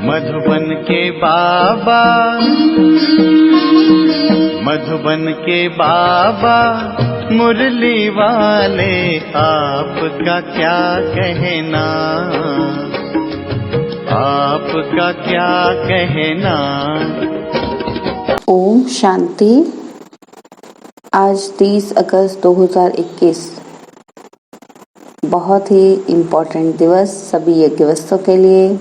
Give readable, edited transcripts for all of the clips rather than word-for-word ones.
मधुबन के बाबा, मधुबन के बाबा मुरली वाले, आपका क्या कहना, आपका क्या कहना। ओम शांति। आज 30 अगस्त 2021 बहुत ही इम्पोर्टेंट दिवस सभी यज्ञवस्तों के लिए।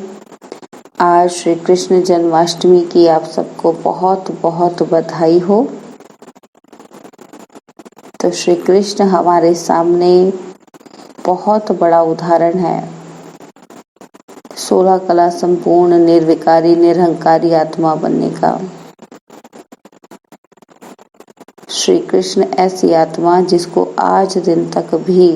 आज श्री कृष्ण जन्माष्टमी की आप सबको बहुत बहुत बधाई हो। तो श्री कृष्ण हमारे सामने बहुत बड़ा उदाहरण है। 16 कला संपूर्ण निर्विकारी निरहंकारी आत्मा बनने का। श्री कृष्ण ऐसी आत्मा जिसको आज दिन तक भी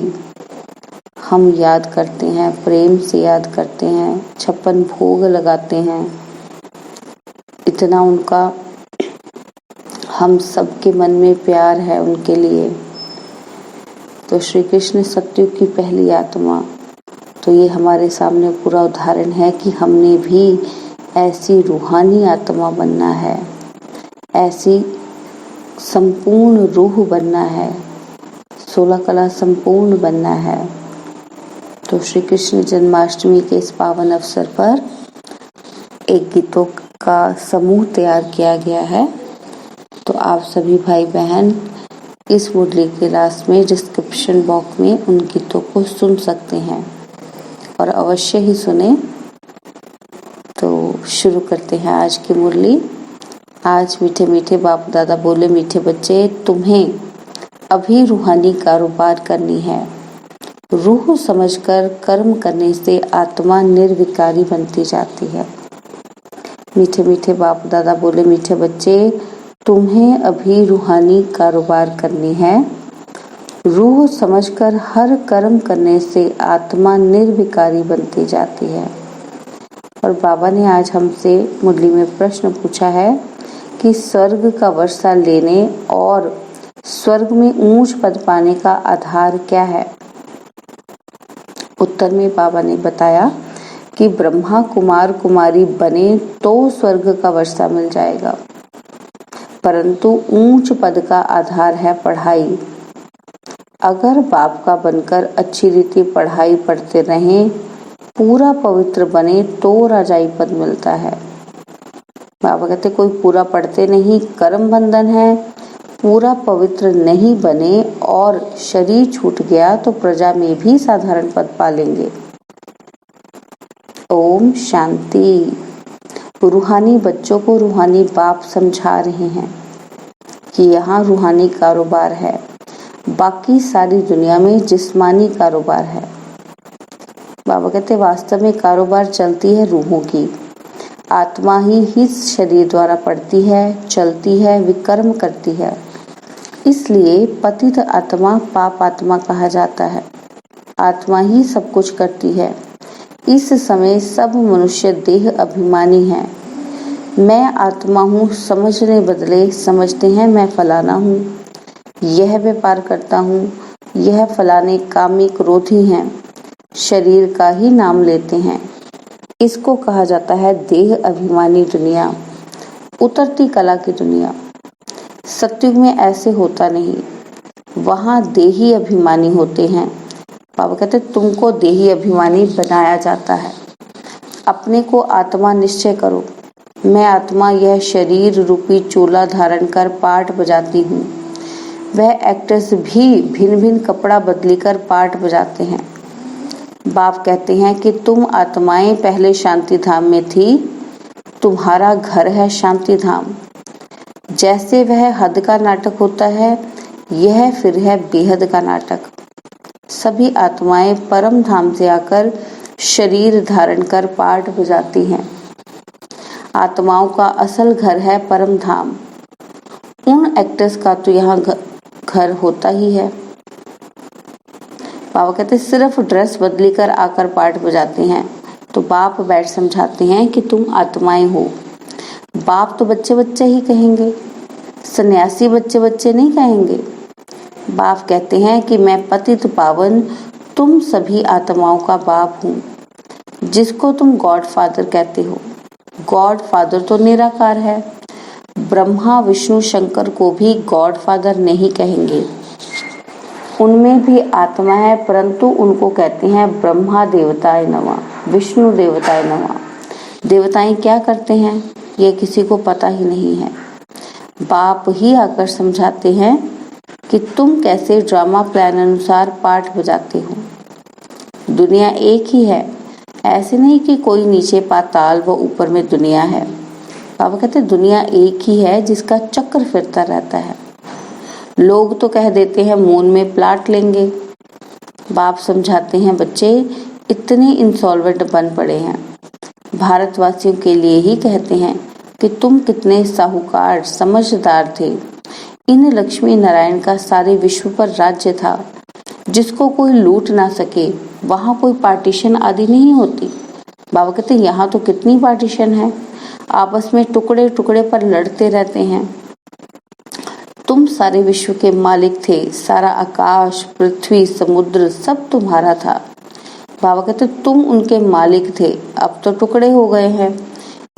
हम याद करते हैं, प्रेम से याद करते हैं, 56 भोग लगाते हैं। इतना उनका हम सबके मन में प्यार है उनके लिए। तो श्री कृष्ण सतयुग की पहली आत्मा, तो ये हमारे सामने पूरा उदाहरण है कि हमने भी ऐसी रूहानी आत्मा बनना है, ऐसी संपूर्ण रूह बनना है, 16 कला संपूर्ण बनना है। तो श्री कृष्ण जन्माष्टमी के इस पावन अवसर पर एक गीतों का समूह तैयार किया गया है। तो आप सभी भाई बहन इस मुरली के लास्ट में डिस्क्रिप्शन बॉक्स में उन गीतों को सुन सकते हैं और अवश्य ही सुने। तो शुरू करते हैं आज की मुरली। आज मीठे मीठे बाप दादा बोले, मीठे बच्चे तुम्हें अभी रूहानी कारोबार करनी है। रूह समझकर कर्म करने से आत्मा निर्विकारी बनती जाती है। मीठे मीठे बाप दादा बोले, मीठे बच्चे तुम्हें अभी रूहानी कारोबार करनी है। रूह समझकर हर कर्म करने से आत्मा निर्विकारी बनती जाती है। और बाबा ने आज हमसे मुरली में प्रश्न पूछा है कि स्वर्ग का वर्षा लेने और स्वर्ग में ऊंच पद पाने का आधार क्या है। उत्तर में बाबा ने बताया कि ब्रह्मा कुमार कुमारी बने तो स्वर्ग का वर्षा मिल जाएगा, परंतु ऊंच पद का आधार है पढ़ाई। अगर बाप का बनकर अच्छी रीति पढ़ाई पढ़ते रहें, पूरा पवित्र बने तो राजाई पद मिलता है। बाबा कहते कोई पूरा पढ़ते नहीं, कर्म बंधन है, पूरा पवित्र नहीं बने और शरीर छूट गया तो प्रजा में भी साधारण पद पालेंगे। ओम शांति। रूहानी बच्चों को रूहानी बाप समझा रहे हैं कि यहाँ रूहानी कारोबार है, बाकी सारी दुनिया में जिस्मानी कारोबार है। बाबा कहते वास्तव में कारोबार चलती है रूहों की। आत्मा ही इस शरीर द्वारा पढ़ती है, चलती है, विकर्म करती है। इसलिए पतित आत्मा पाप आत्मा कहा जाता है। आत्मा ही सब कुछ करती है। इस समय सब मनुष्य देह अभिमानी हैं। मैं आत्मा हूँ समझने बदले समझते हैं मैं फलाना हूँ, यह व्यापार करता हूँ, यह फलाने कामी क्रोधी हैं, शरीर का ही नाम लेते हैं। इसको कहा जाता है देह अभिमानी दुनिया, उतरती कला की दुनिया। सतयुग में ऐसे होता नहीं, वहाँ देही अभिमानी होते हैं। बाबा कहते तुमको देही अभिमानी बनाया जाता है। अपने को आत्मा निश्चय करो। मैं आत्मा यह शरीर रूपी चोला धारण कर पाठ बजाती हूँ। वह एक्टर्स भी भिन्न भिन्न कपड़ा बदली कर पाठ बजाते हैं। बाप कहते हैं कि तुम आत्माएं पहले शांति धाम में थी, तुम्हारा घर है शांति धाम। जैसे वह हद का नाटक होता है, यह फिर है बेहद का नाटक। सभी आत्माएं परम धाम से आकर शरीर धारण कर पाठ बजाती हैं। आत्माओं का असल घर है परम धाम। उन एक्टर्स का तो यहाँ घर होता ही है। बाबा कहते सिर्फ ड्रेस बदली कर आकर पाठ बजाते हैं। तो बाप बैठ समझाते हैं कि तुम आत्माएं हो। बाप तो बच्चे बच्चे ही कहेंगे, सन्यासी बच्चे बच्चे नहीं कहेंगे। बाप कहते हैं कि मैं पतित पावन तुम सभी आत्माओं का बाप हूँ, जिसको तुम गॉड फादर कहते हो। गॉड फादर तो निराकार है। ब्रह्मा विष्णु शंकर को भी गॉड फादर नहीं कहेंगे, उनमें भी आत्मा है, परंतु उनको कहते हैं ब्रह्मा देवताय नमः, विष्णु देवताय नमः। देवताएं क्या करते हैं ये किसी को पता ही नहीं है। बाप ही आकर समझाते हैं कि तुम कैसे ड्रामा प्लान अनुसार पाठ बजाते हो। दुनिया एक ही है, ऐसे नहीं कि कोई नीचे पाताल व ऊपर में दुनिया है। बाबा कहते दुनिया एक ही है जिसका चक्र फिरता रहता है। लोग तो कह देते हैं मून में प्लाट लेंगे। बाप समझाते हैं बच्चे इतने इंसॉल्वेंट बन पड़े हैं। भारतवासियों के लिए ही कहते हैं कि तुम कितने साहूकार समझदार थे। इन लक्ष्मी नारायण का सारे विश्व पर राज्य था, जिसको कोई लूट ना सके। वहाँ कोई पार्टीशन आदि नहीं होती। बाबा कहते यहाँ तो कितनी पार्टीशन है, आपस में टुकड़े टुकड़े पर लड़ते रहते हैं। तुम सारे विश्व के मालिक थे, सारा आकाश पृथ्वी समुद्र सब तुम्हारा था। बाबा कहते तुम उनके मालिक थे, अब तो टुकड़े हो गए हैं।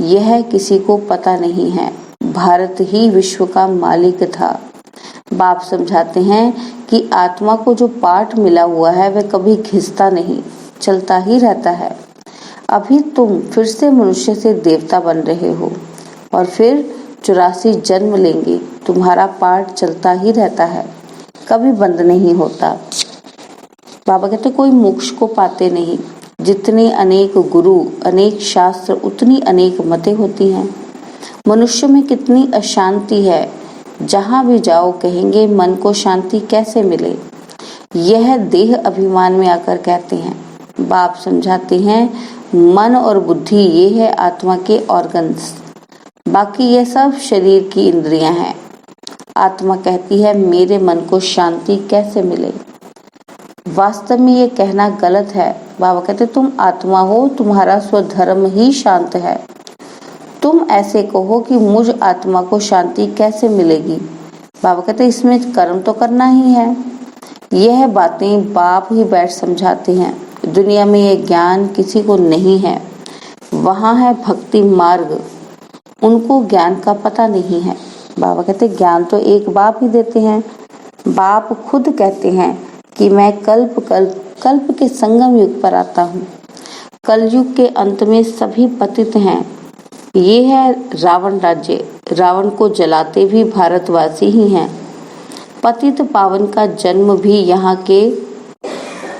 यह किसी को पता नहीं है। भारत ही विश्व का मालिक था। बाप समझाते हैं कि आत्मा को जो पाठ मिला हुआ है वह कभी घिसता नहीं, चलता ही रहता है। अभी तुम फिर से मनुष्य से देवता बन रहे हो और फिर 84 जन्म लेंगे। तुम्हारा पाठ चलता ही रहता है, कभी बंद नहीं होता। बाबा कहते कोई मोक्ष को पाते नहीं। जितने अनेक गुरु अनेक शास्त्र उतनी अनेक मतें होती हैं। मनुष्य में कितनी अशांति है, जहाँ भी जाओ कहेंगे मन को शांति कैसे मिले। यह देह अभिमान में आकर कहते हैं। बाप समझाते हैं मन और बुद्धि ये है आत्मा के ऑर्गन्स, बाकी ये सब शरीर की इंद्रियां हैं। आत्मा कहती है मेरे मन को शांति कैसे मिले। वास्तव में ये कहना गलत है। बाबा कहते तुम आत्मा हो, तुम्हारा स्वधर्म ही शांत है। तुम ऐसे कहो कि मुझ आत्मा को शांति कैसे मिलेगी। बाबा कहते इसमें कर्म तो करना ही है। यह बातें बाप ही बैठ समझाते हैं। दुनिया में यह ज्ञान किसी को नहीं है। वहाँ है भक्ति मार्ग, उनको ज्ञान का पता नहीं है। बाबा कहते ज्ञान तो एक बाप ही देते हैं। बाप खुद कहते हैं कि मैं कल्प के संगम युग पर आता हूँ। कलयुग के अंत में सभी पतित हैं। ये है रावण राज्य, रावण को जलाते भी भारतवासी ही हैं। पतित पावन का जन्म भी यहाँ के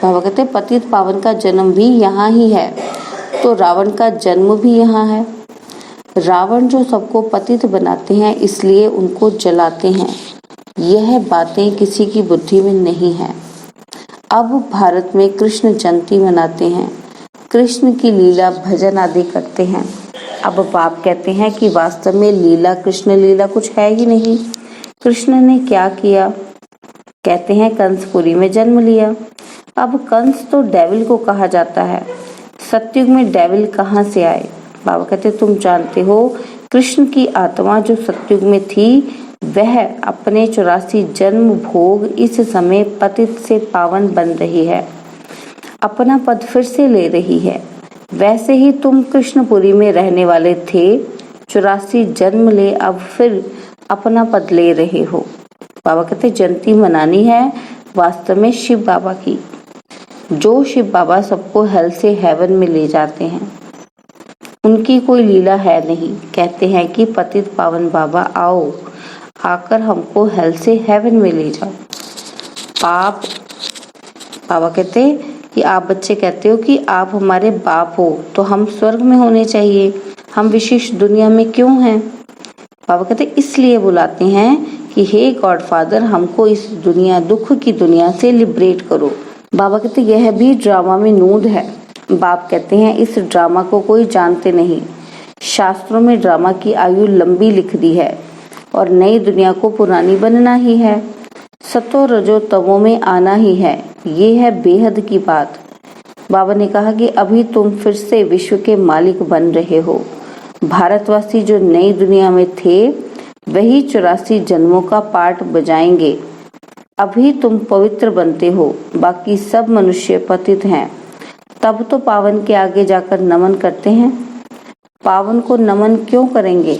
बाबा कहते पतित पावन का जन्म भी यहाँ ही है, तो रावण का जन्म भी यहाँ है। रावण जो सबको पतित बनाते हैं इसलिए उनको जलाते हैं। यह बातें किसी की बुद्धि में नहीं है। अब भारत में कृष्ण जयंती मनाते हैं, कृष्ण की लीला भजन आदि करते हैं। अब बाप कहते हैं कि वास्तव में लीला कृष्ण लीला कुछ है ही नहीं। कृष्ण ने क्या किया? कहते हैं कंसपुरी में जन्म लिया। अब कंस तो डेविल को कहा जाता है। सतयुग में डेविल कहाँ से आए? बाबा कहते तुम जानते हो कृष्ण की आत्मा जो सतयुग में थी वह अपने 84 जन्म भोग इस समय पतित से पावन बन रही है, अपना पद फिर से ले रही है। वैसे ही तुम कृष्णपुरी में रहने वाले थे, 84 जन्म ले अब फिर अपना पद ले रहे हो। बाबा कहते जयंती मनानी है वास्तव में शिव बाबा की, जो शिव बाबा सबको हेल से हेवन में ले जाते हैं। उनकी कोई लीला है नहीं। कहते हैं कि पतित पावन बाबा आओ, आकर हमको हेल से हेवन में ले जाओ। बाबा कहते कि आप बच्चे कहते हो कि आप हमारे बाप हो तो हम स्वर्ग में होने चाहिए, हम विशिष्ट दुनिया में क्यों हैं? बाबा कहते इसलिए बुलाते हैं कि हे गॉड फादर हमको इस दुनिया दुख की दुनिया से लिबरेट करो। बाबा कहते यह भी ड्रामा में नूंद है। बाप कहते हैं इस ड्रामा को कोई जानते नहीं। शास्त्रों में ड्रामा की आयु लंबी लिख दी है और नई दुनिया को पुरानी बनना ही है, सतो रजो तमो में आना ही है। ये है बेहद की बात। बाबा ने कहा कि अभी तुम फिर से विश्व के मालिक बन रहे हो। भारतवासी जो नई दुनिया में थे वही 84 जन्मों का पाठ बजाएंगे। अभी तुम पवित्र बनते हो, बाकी सब मनुष्य पतित हैं। तब तो पावन के आगे जाकर नमन करते हैं। पावन को नमन क्यों करेंगे?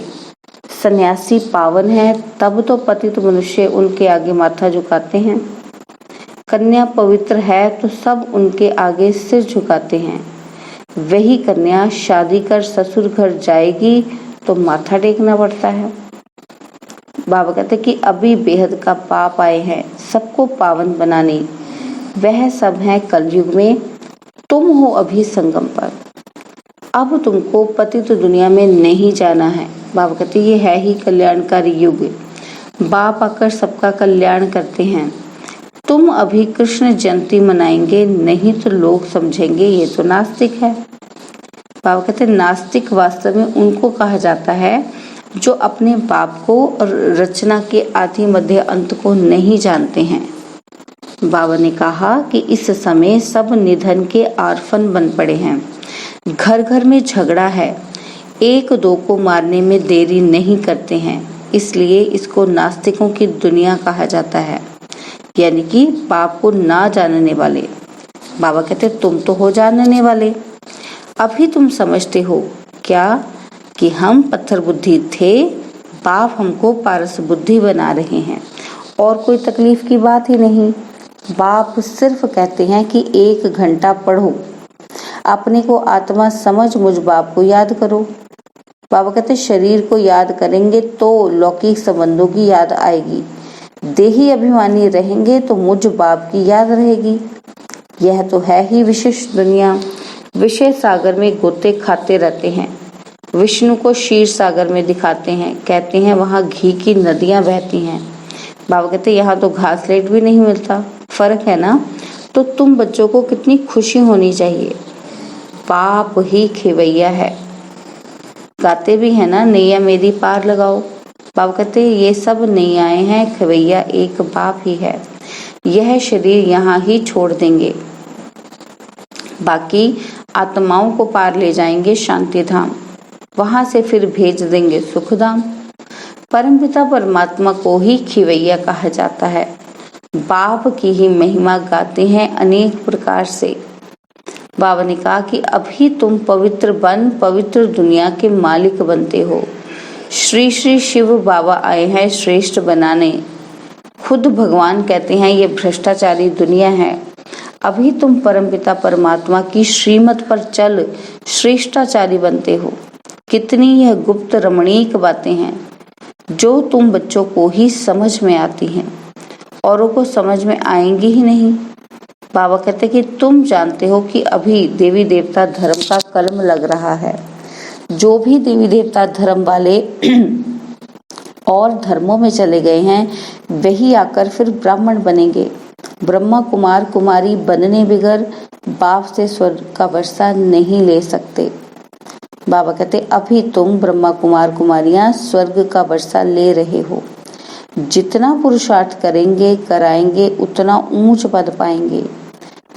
सन्यासी पावन है तब तो पतित मनुष्य उनके आगे माथा झुकाते हैं। कन्या पवित्र है तो सब उनके आगे सिर झुकाते हैं। वही कन्या शादी कर ससुर घर जाएगी तो माथा टेकना पड़ता है। बाबा कहते कि अभी बेहद का पाप आए हैं सबको पावन बनाने, वह सब है कलयुग में, तुम हो अभी संगम पर। अब तुमको पतित दुनिया में नहीं जाना है। बाबा कहते ये है ही कल्याणकारी युग, बाप आकर सबका कल्याण करते हैं। तुम अभी कृष्ण जयंती मनाएंगे नहीं तो लोग समझेंगे ये तो नास्तिक है। बाबा कहते नास्तिक वास्तव में उनको कहा जाता है जो अपने बाप को और रचना के आदि मध्य अंत को नहीं जानते हैं। बाबा ने कहा कि इस समय सब निधन के आर्फन बन पड़े हैं, घर घर में झगड़ा है, एक दो को मारने में देरी नहीं करते हैं, इसलिए इसको नास्तिकों की दुनिया कहा जाता है, यानी कि पाप को ना जानने वाले। बाबा कहते तुम तो हो जानने वाले, अभी तुम समझते हो क्या कि हम पत्थर बुद्धि थे, बाप हमको पारस बुद्धि बना रहे हैं और कोई तकलीफ की बात ही नहीं। बाप सिर्फ कहते हैं कि 1 घंटा पढ़ो, अपने को आत्मा समझ मुझ बाप को याद करो। बाबा कहते शरीर को याद करेंगे तो लौकिक संबंधों की याद आएगी, देही अभिमानी रहेंगे तो मुझ बाप की याद रहेगी। यह तो है ही विशिष्ट दुनिया, विषय सागर में गोते खाते रहते हैं, विष्णु को क्षीर सागर में दिखाते हैं, कहते हैं वहाँ घी की नदियां बहती हैं। बाबा कहते यहाँ तो घासलेट भी नहीं मिलता, फर्क है ना। तो तुम बच्चों को कितनी खुशी होनी चाहिए, पाप ही खेवैया है। गाते भी है ना, नैया मेरी पार लगाओ। बाबा कहते ये सब नैयाएं हैं, खेवैया एक बाप ही है। यह शरीर यहाँ ही छोड़ देंगे, बाकी आत्माओं को पार ले जाएंगे शांति धाम, वहां से फिर भेज देंगे सुखधाम। परमपिता परमात्मा को ही खिवैया कहा जाता है। बाप की ही महिमा गाते हैं अनेक प्रकार से। बाबा ने कहा कि अभी तुम पवित्र बन पवित्र दुनिया के मालिक बनते हो। श्री श्री शिव बाबा आए हैं श्रेष्ठ बनाने, खुद भगवान कहते हैं ये भ्रष्टाचारी दुनिया है। अभी तुम परमपिता परमात्मा की श्रीमत पर चल श्रेष्ठाचारी बनते हो। कितनी यह गुप्त रमणीक बातें हैं जो तुम बच्चों को ही समझ में आती हैं, औरों को समझ में आएंगी ही नहीं। बाबा कहते कि तुम जानते हो कि अभी देवी देवता धर्म का कलम लग रहा है। जो भी देवी देवता धर्म वाले और धर्मों में चले गए हैं वही आकर फिर ब्राह्मण बनेंगे। ब्रह्मा कुमार कुमारी बनने बगैर बाप से स्वर्ग का वर्षा नहीं ले सकते। बाबा कहते अभी तुम ब्रह्मा कुमार कुमारियां स्वर्ग का वर्षा ले रहे हो। जितना पुरुषार्थ करेंगे कराएंगे उतना ऊंच पद पाएंगे।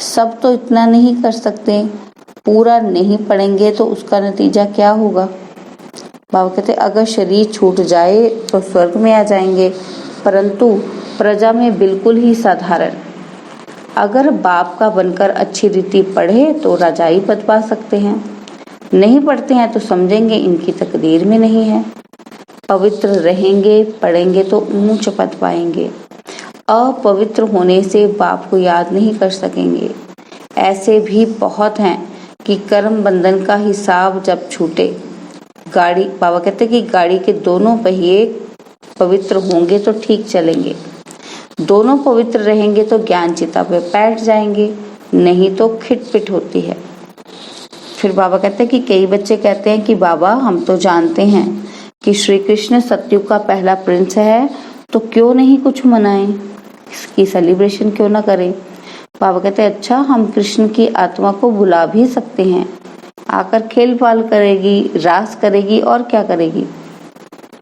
सब तो इतना नहीं कर सकते, पूरा नहीं पढ़ेंगे तो उसका नतीजा क्या होगा। बाबा कहते अगर शरीर छूट जाए तो स्वर्ग में आ जाएंगे, परंतु प्रजा में बिल्कुल ही साधारण। अगर बाप का बनकर अच्छी रीति पढ़े तो राजाई पद पा सकते हैं, नहीं पढ़ते हैं तो समझेंगे इनकी तकदीर में नहीं है। पवित्र रहेंगे पढ़ेंगे तो ऊंच पद पाएंगे। अपवित्र होने से बाप को याद नहीं कर सकेंगे। ऐसे भी बहुत हैं कि कर्म बंधन का हिसाब जब छूटे, गाड़ी बाबा कहते कि गाड़ी के दोनों पहिए पवित्र होंगे तो ठीक चलेंगे, दोनों पवित्र रहेंगे तो ज्ञान चिता पे बैठ जाएंगे, नहीं तो खिटपिट होती है। फिर बाबा कहते हैं कि कई बच्चे कहते हैं कि बाबा हम तो जानते हैं कि श्री कृष्ण सतयुग का पहला प्रिंस है, तो क्यों नहीं कुछ मनाएं, इसकी सेलिब्रेशन क्यों ना करें। बाबा कहते हैं अच्छा हम कृष्ण की आत्मा को बुला भी सकते हैं, आकर खेल पाल करेगी, रास करेगी और क्या करेगी।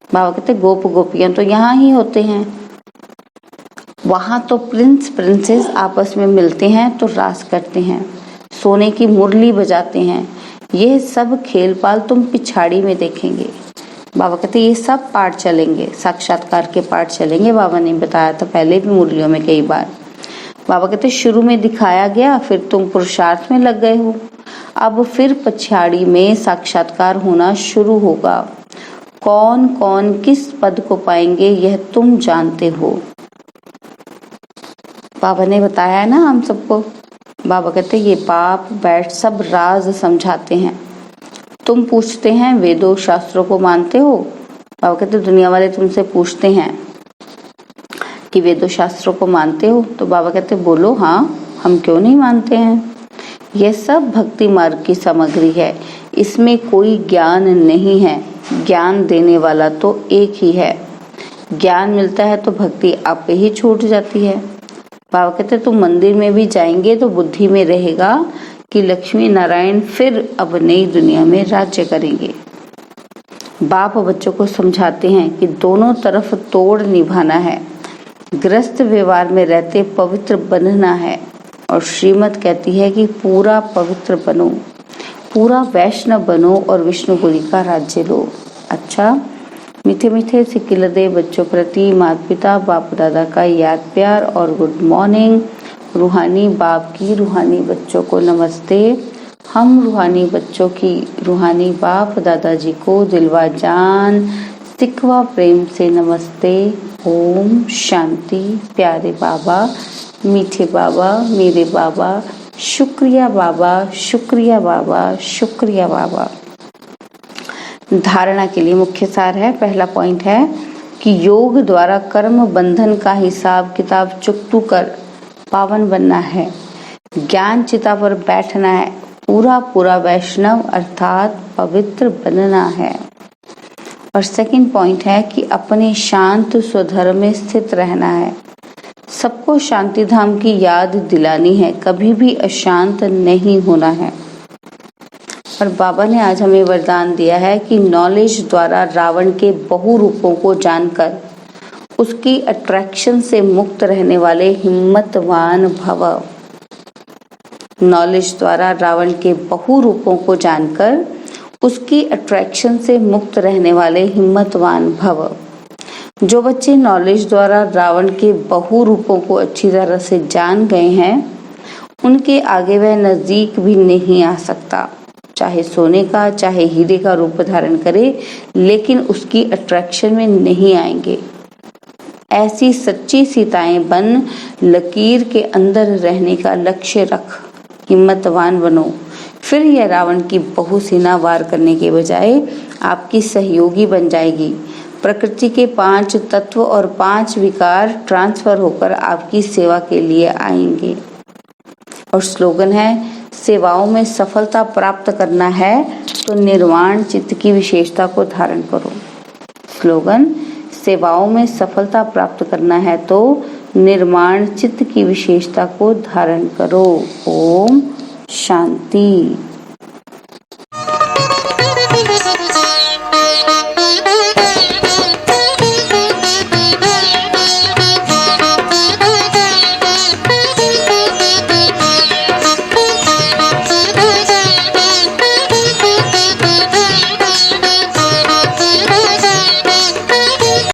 बाबा कहते गोप गोपियां तो यहाँ ही होते हैं, वहां तो प्रिंस प्रिंसेस आपस में मिलते हैं तो रास करते हैं, सोने की मुरली बजाते हैं। ये सब खेल पाल तुम पिछाड़ी में देखेंगे। बाबा कहते ये सब पाठ चलेंगे, साक्षात्कार के पाठ चलेंगे। बाबा ने बताया था पहले भी मुरलियों में कई बार। बाबा कहते शुरू में दिखाया गया, फिर तुम पुरुषार्थ में लग गए हो, अब फिर पछाड़ी में साक्षात्कार होना शुरू होगा। कौन कौन किस पद को पाएंगे यह तुम जानते हो। बाबा ने बताया है ना हम सबको। बाबा कहते ये बाप बैठ सब राज समझाते हैं। तुम पूछते हैं वेदों शास्त्रों को मानते हो। बाबा कहते दुनिया वाले तुमसे पूछते हैं कि वेदों शास्त्रों को मानते हो, तो बाबा कहते बोलो हाँ, हम क्यों नहीं मानते हैं। यह सब भक्ति मार्ग की सामग्री है, इसमें कोई ज्ञान नहीं है। ज्ञान देने वाला तो एक ही है। ज्ञान मिलता है तो भक्ति आप ही छूट जाती है। बाबा कहते तुम मंदिर में भी जाएंगे तो बुद्धि में रहेगा कि लक्ष्मी नारायण फिर अब नई दुनिया में राज्य करेंगे। बाप बच्चों को समझाते हैं कि दोनों तरफ तोड़ निभाना है। गृहस्थ व्यवहार में रहते पवित्र बनना है और श्रीमत कहती है कि पूरा पवित्र बनो, पूरा वैष्णव बनो और विष्णुपुरी का राज्य लो। अच्छा, मीठे मीठे सिक्किलदे बच्चों प्रति माता पिता बाप दादा का याद प्यार और गुड मॉर्निंग। रूहानी बाप की रूहानी बच्चों को नमस्ते। हम रूहानी बच्चों की रूहानी बाप दादाजी को दिलवा जान सिकवा प्रेम से नमस्ते। ओम शांति। प्यारे बाबा, मीठे बाबा, मेरे बाबा, शुक्रिया बाबा, शुक्रिया बाबा, शुक्रिया बाबा। धारणा के लिए मुख्य सार है। पहला पॉइंट है कि योग द्वारा कर्म बंधन का हिसाब किताब चुकतू कर पावन बनना है। ज्ञान चिता पर बैठना है। पूरा पूरा वैष्णव अर्थात पवित्र बनना है। और सेकंड पॉइंट है कि अपने शांत स्वधर्म में स्थित रहना है। सबको शांति धाम की याद दिलानी है, कभी भी अशांत नहीं होना है। और बाबा ने आज हमें वरदान दिया है कि नॉलेज द्वारा रावण के बहु रूपों को जानकर उसकी अट्रैक्शन से मुक्त रहने वाले हिम्मतवान भव। नॉलेज द्वारा रावण के बहु रूपों को जानकर उसकी अट्रैक्शन से मुक्त रहने वाले हिम्मतवान भव। जो बच्चे नॉलेज द्वारा रावण के बहु रूपों को अच्छी तरह से जान गए हैं, उनके आगे वह नजदीक भी नहीं आ सकता। चाहे सोने का चाहे हीरे का रूप धारण करे, लेकिन उसकी अट्रैक्शन में नहीं आएंगे। ऐसी सच्ची सीताएं बन लकीर के अंदर रहने का लक्ष्य रख, हिम्मतवान बनो। फिर यह रावण की बहु सेना वार करने के बजाय आपकी सहयोगी बन जाएगी। प्रकृति के 5 तत्व और 5 विकार ट्रांसफर होकर आपकी सेवा के लिए आएंगे। और स्लोगन है, सेवाओं में सफलता प्राप्त करना है तो निर्वाण चित्त की विशेषता को धारण करो। स्लोगन, सेवाओं में सफलता प्राप्त करना है तो निर्माण चित्त की विशेषता को धारण करो। ओम शांति।